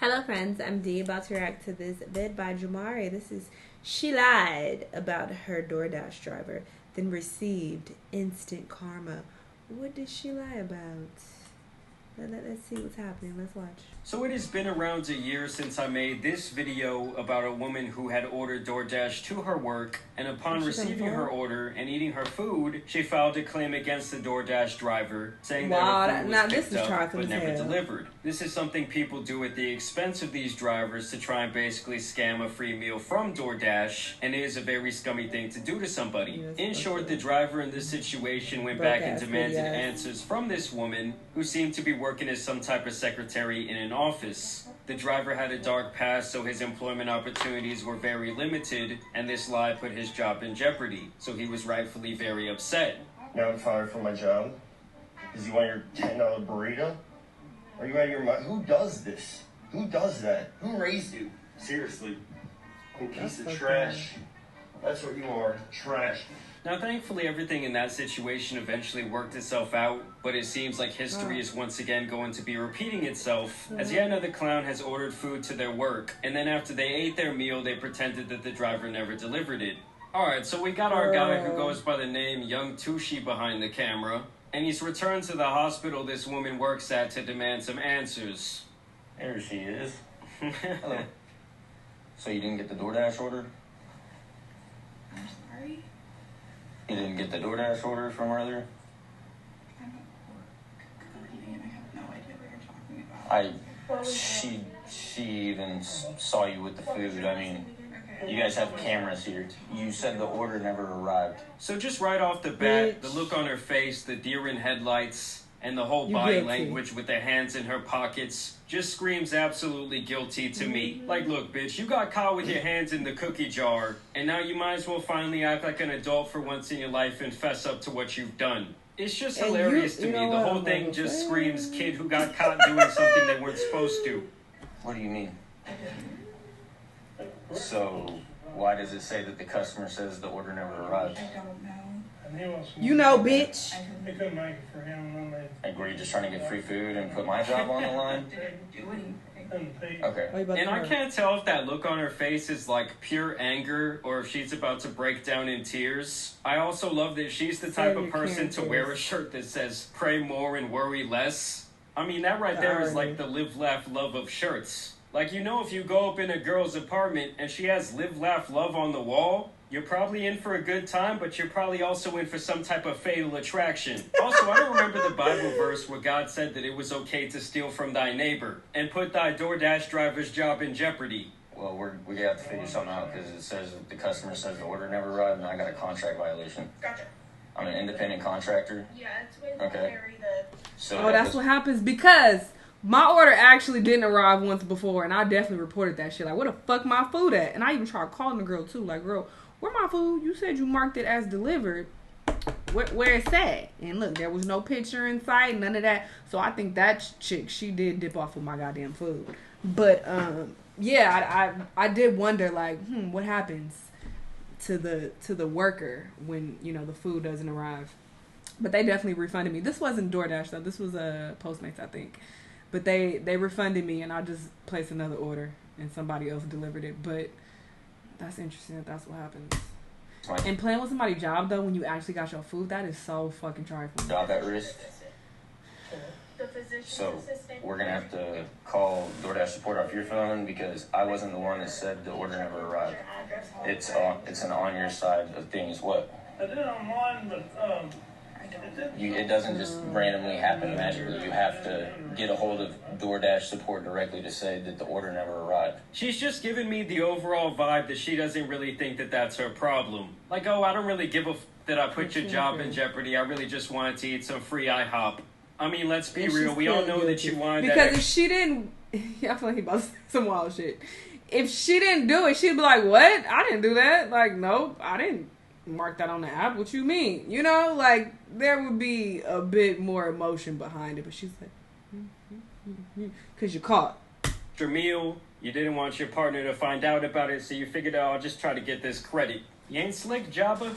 Hello friends, I'm Dee, about to react to this vid by Jamari. This is She Lied About Her Doordash Driver, Then Received Instant Karma. What did she lie about? Let's see what's happening. Let's watch. So it has been around a year since I made this video about a woman who had ordered DoorDash to her work, and upon receiving her order and eating her food, she filed a claim against the DoorDash driver, saying that her food was picked up but never delivered. This is something people do at the expense of these drivers to try and basically scam a free meal from DoorDash, and it is a very scummy thing to do to somebody. In short, the driver in this situation went back and demanded answers from this woman, who seemed to be working as some type of secretary in an office. The driver had a dark past, so his employment opportunities were very limited, and this lie put his job in jeopardy, so he was rightfully very upset. Now I'm fired from my job? Because you want your $10 burrito? Are you out of your mind? Who does this? Who does that? Who raised you? Seriously. You piece of trash. That's what you are. Trash. Now, thankfully, everything in that situation eventually worked itself out, but it seems like history is once again going to be repeating itself, as yet another clown has ordered food to their work, and then after they ate their meal, they pretended that the driver never delivered it. Alright, so we got our guy who goes by the name Young Tushy behind the camera, and he's returned to the hospital this woman works at to demand some answers. There she is. Hello. So you didn't get the DoorDash order? I'm sorry? You didn't get the DoorDash order from earlier? I'm at work currently and I have no idea what you're talking about. She even saw you with the food. I mean, you guys have cameras here. You said the order never arrived. So just right off the bat, the look on her face, the deer in headlights, and the whole body language with the hands in her pockets just screams absolutely guilty to me. Like, look, bitch, you got caught with your hands in the cookie jar, and now you might as well finally act like an adult for once in your life and fess up to what you've done. It's just hilarious to me. The whole thing just screams kid who got caught doing something they weren't supposed to. What do you mean? So, why does it say that the customer says the order never arrived? I don't know. You know, bitch. They couldn't make it for him. Like, were you just trying to get free food and put my job on the line? Didn't do anything. Okay. And I can't tell if that look on her face is like pure anger or if she's about to break down in tears. I also love that she's the type of person to wear a shirt that says pray more and worry less. I mean, that right there is like the live, laugh, love of shirts. Like, you know, if you go up in a girl's apartment and she has live, laugh, love on the wall, you're probably in for a good time, but you're probably also in for some type of fatal attraction. Also, I don't remember the Bible verse where God said that it was okay to steal from thy neighbor and put thy DoorDash driver's job in jeopardy. Well, we have to figure something out because it says the customer says the order never arrived and I got a contract violation. Gotcha. I'm an independent contractor. Yeah, it's with Mary that... So that's what happens because my order actually didn't arrive once before, and I definitely reported that shit. Like, where the fuck my food at? And I even tried calling the girl, too. Like, girl, where my food? You said you marked it as delivered. Where it's at? And look, there was no picture in sight, none of that. So I think that chick, she did dip off with my goddamn food. But, yeah, I did wonder, like, what happens to the worker when, you know, the food doesn't arrive? But they definitely refunded me. This wasn't DoorDash, though. This was Postmates, I think. But they refunded me, and I just placed another order, and somebody else delivered it. But that's interesting if that's what happens. And playing with somebody's job, though, when you actually got your food, that is so fucking trifling. Job at risk. So we're going to have to call DoorDash support off your phone because I wasn't the one that said the order never arrived. It's an on your side of things. What? I did it online, but it doesn't just randomly happen magically. You have to get a hold of DoorDash support directly to say that the order never arrived. She's just giving me the overall vibe that she doesn't really think that that's her problem. Like, oh, I don't really give a that I put your job in jeopardy. I really just wanted to eat some free IHOP. I mean, let's be real. We all know that you wanted because if she didn't, I feel like he about to say some wild shit. If she didn't do it, she'd be like, "What? I didn't do that. Like, nope, I didn't mark that on the app. What you mean? You know, like there would be a bit more emotion behind it." But she's like, because you're caught. extra meal. You didn't want your partner to find out about it, so you figured, oh, I'll just try to get this credit. You ain't slick, Jabba?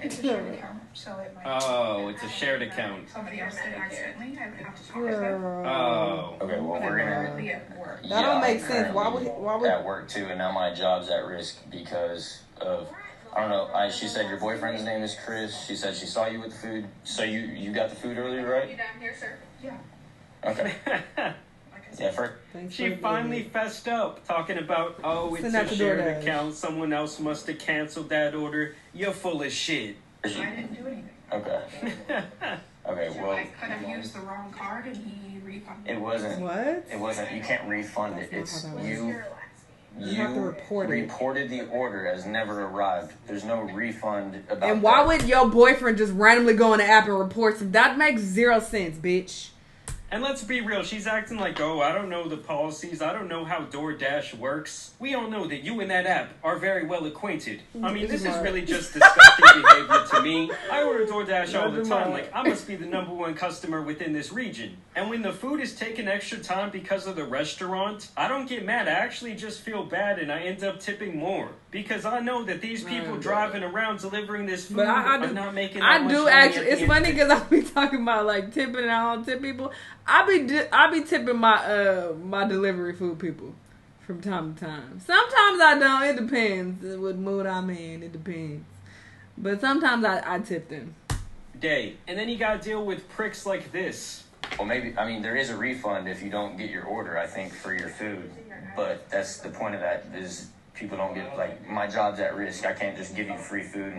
It's a shared account, so it might. Oh, it's a shared account. Somebody else did accidentally. I would have to talk to them. Oh. Okay, well, But I'm we're gonna. currently at work. That don't make I'm sense. Why currently would at work too, and now my job's at risk because of. I don't know. She said your boyfriend's name is Chris. She said she saw you with the food. So you got the food earlier, right? You down here, sir? Yeah. Okay. Yeah, first. She finally fessed up, talking about, oh, it's Send that a to shared Doordash. account. Someone else must have canceled that order. You're full of shit. I didn't do anything. Okay. Okay. Well, I could have used the wrong card and he refunded. it wasn't. What? It wasn't. You can't refund it. That's It's not how that you. You have to report it. reported the order as never arrived. There's no refund about. And why that. would your boyfriend just randomly go on the app and report some? That makes zero sense, bitch. And let's be real, she's acting like, oh, I don't know the policies. I don't know how Doordash works. We all know that you and that app are very well acquainted. I mean, this is really just disgusting behavior to me. I order Doordash all the time. Like, I must be the #1 customer within this region. And when the food is taking extra time because of the restaurant, I don't get mad. I actually just feel bad and I end up tipping more. Because I know that these people driving around delivering this food But I are not making that I much do money actually. at It's the funny end. because I be talking about like tipping and I don't tip people. I be tipping my delivery food people from time to time. Sometimes I don't. It depends what mood I'm in. It depends. But sometimes I tip them. Day. And then you gotta deal with pricks like this. Well, maybe. I mean, there is a refund if you don't get your order. I think for your food, but that's the point of that is people don't get like my job's at risk. I can't just give you free food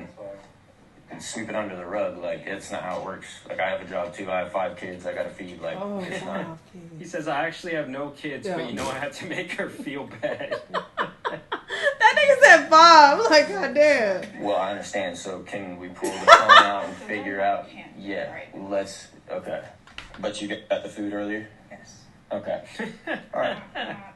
and sweep it under the rug. Like it's not how it works. Like I have a job too. I have 5 kids. I gotta feed. Like it's not. He says, I actually have no kids, Yeah. but you know I had to make her feel bad. That nigga said 5. I'm like, god damn. Well, I understand. So can we pull the phone out and figure out? Yeah, let's. Okay, but you got the food earlier. Yes. Okay. All right.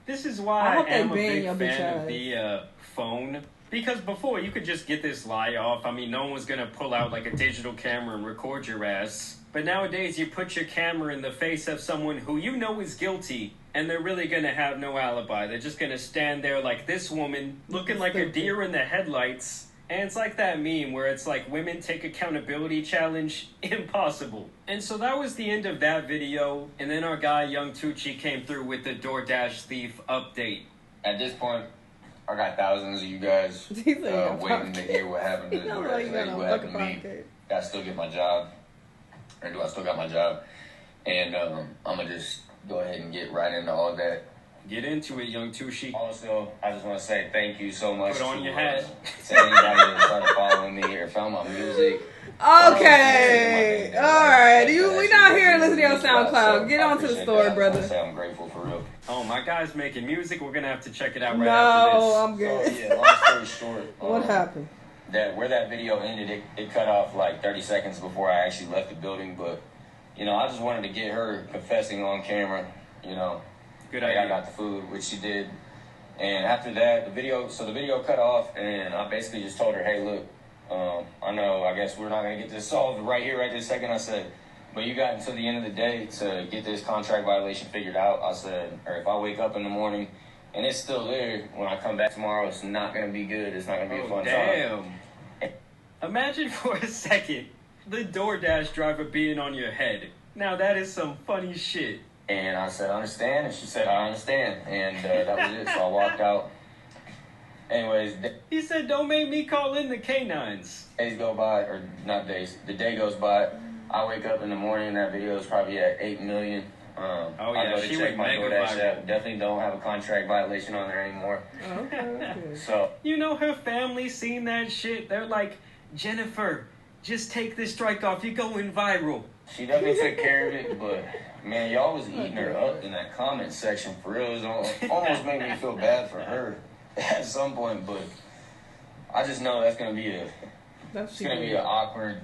This is I why hope I they am a ban big your bitch fan ass. of the phone. Because before, you could just get this lie off. I mean, no one was going to pull out like a digital camera and record your ass. But nowadays, you put your camera in the face of someone who you know is guilty, and they're really going to have no alibi. They're just going to stand there like this woman, looking like a deer in the headlights. And it's like that meme where it's like, women take accountability challenge, impossible. And so that was the end of that video. And then our guy, Young Tucci, came through with the Doordash thief update. At this point, I got thousands of you guys He's like, waiting to hear what happened to I'm what like, you got a what happened to fucking me. podcast. Do I still get my job? Or do I still got my job? And I'm going to just go ahead and get right into all that. Get into it, Young Tucci. Also, I just want to say thank you so much Put on to, your hat. to anybody that started following me or found my music. Okay. Alright. We not here to listen to your SoundCloud. Get on to the story, brother. I'm grateful for real. Oh, my guy's making music. We're gonna have to check it out right No, after I'm good. So, yeah, long story short. What happened? Where that video ended, it cut off like 30 seconds before I actually left the building. But, I just wanted to get her confessing on camera, Good Like, idea. I got the food, which she did. And after that, the video cut off, and I basically just told her, hey, look, I know, I guess we're not going to get this solved right here, right this second. I said, but you got until the end of the day to get this contract violation figured out. I said, or if I wake up in the morning and it's still there, when I come back tomorrow, it's not going to be good. It's not going to be a fun time. Damn. Imagine for a second the Doordash driver being on your head. Now that is some funny shit. And I said, I understand. And she said, I understand. And that was it. So I walked out. Anyways, He said, don't make me call in the canines. days go by, or not days, the day goes by. I wake up in the morning, that video is probably at 8 million. I go to she check went my mega DoorDash viral. app. Definitely don't have a contract violation on there anymore. Okay. So, You know her family seen that shit? They're like, Jennifer, just take this strike off. You're going viral. she definitely took care of it, but, man, y'all was eating her up in that comment section for real. It was almost made me feel bad for her at some point, but I just know that's going to be it's going to be an awkward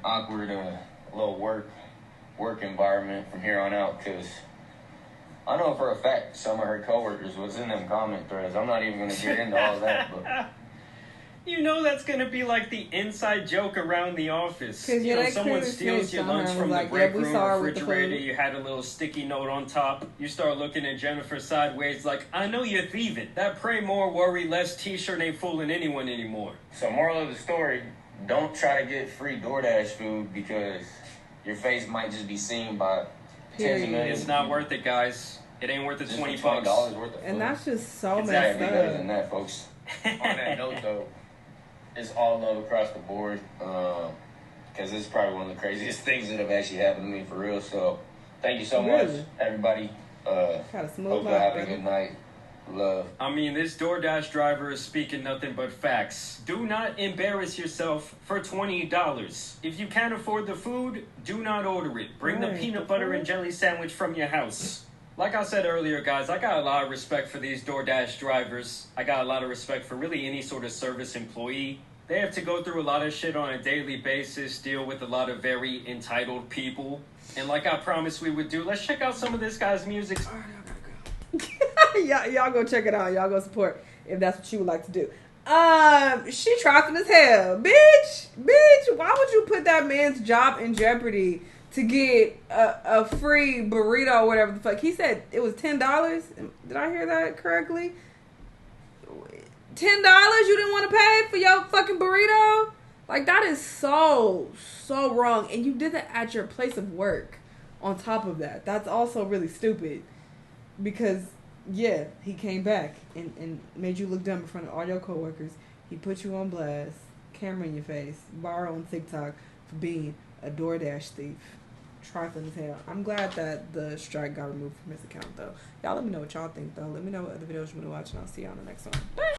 little work environment from here on out, because I know for a fact some of her coworkers was in them comment threads. I'm not even going to get into all that, but You know that's gonna be like the inside joke around the office. 'Cause, You know, they someone clearly steals your snitched on her lunch and from was the like, break yeah, we room saw her with the refrigerator. food. You had a little sticky note on top. You start looking at Jennifer sideways like, I know you're thieving. That pray more, worry less t-shirt ain't fooling anyone anymore. So moral of the story, don't try to get free DoorDash food because your face might just be seen by tens of millions. It's not worth it, guys. It ain't worth the Just $20. $20 worth of food. And that's just so Exactly. messed Better up. than that, folks. On that note, though, it's all love across the board because this is probably one of the craziest things that have actually happened to me for real. So thank you so much, everybody. Had a smooth Hope you're life, having a baby. good night. Love. I mean, this DoorDash driver is speaking nothing but facts. Do not embarrass yourself for $20. If you can't afford the food, do not order it. Bring the Right, peanut the butter fuck? and jelly sandwich from your house. Like I said earlier, guys, I got a lot of respect for these DoorDash drivers. I got a lot of respect for really any sort of service employee. They have to go through a lot of shit on a daily basis, deal with a lot of very entitled people. And like I promised we would do, let's check out some of this guy's music. Y'all go check it out. Y'all go support if that's what you would like to do. She trifling as hell. Bitch, why would you put that man's job in jeopardy to get a free burrito or whatever the fuck? He said it was $10. Did I hear that correctly? $10 you didn't want to pay for your fucking burrito? Like, that is so wrong. And you did that at your place of work on top of that. That's also really stupid. Because, yeah, he came back and made you look dumb in front of all your coworkers. He put you on blast, camera in your face, viral on TikTok for being a DoorDash thief. Trifling as hell. I'm glad that the strike got removed from his account, though. Y'all let me know what y'all think, though. Let me know what other videos you want to watch, and I'll see y'all on the next one. Bye!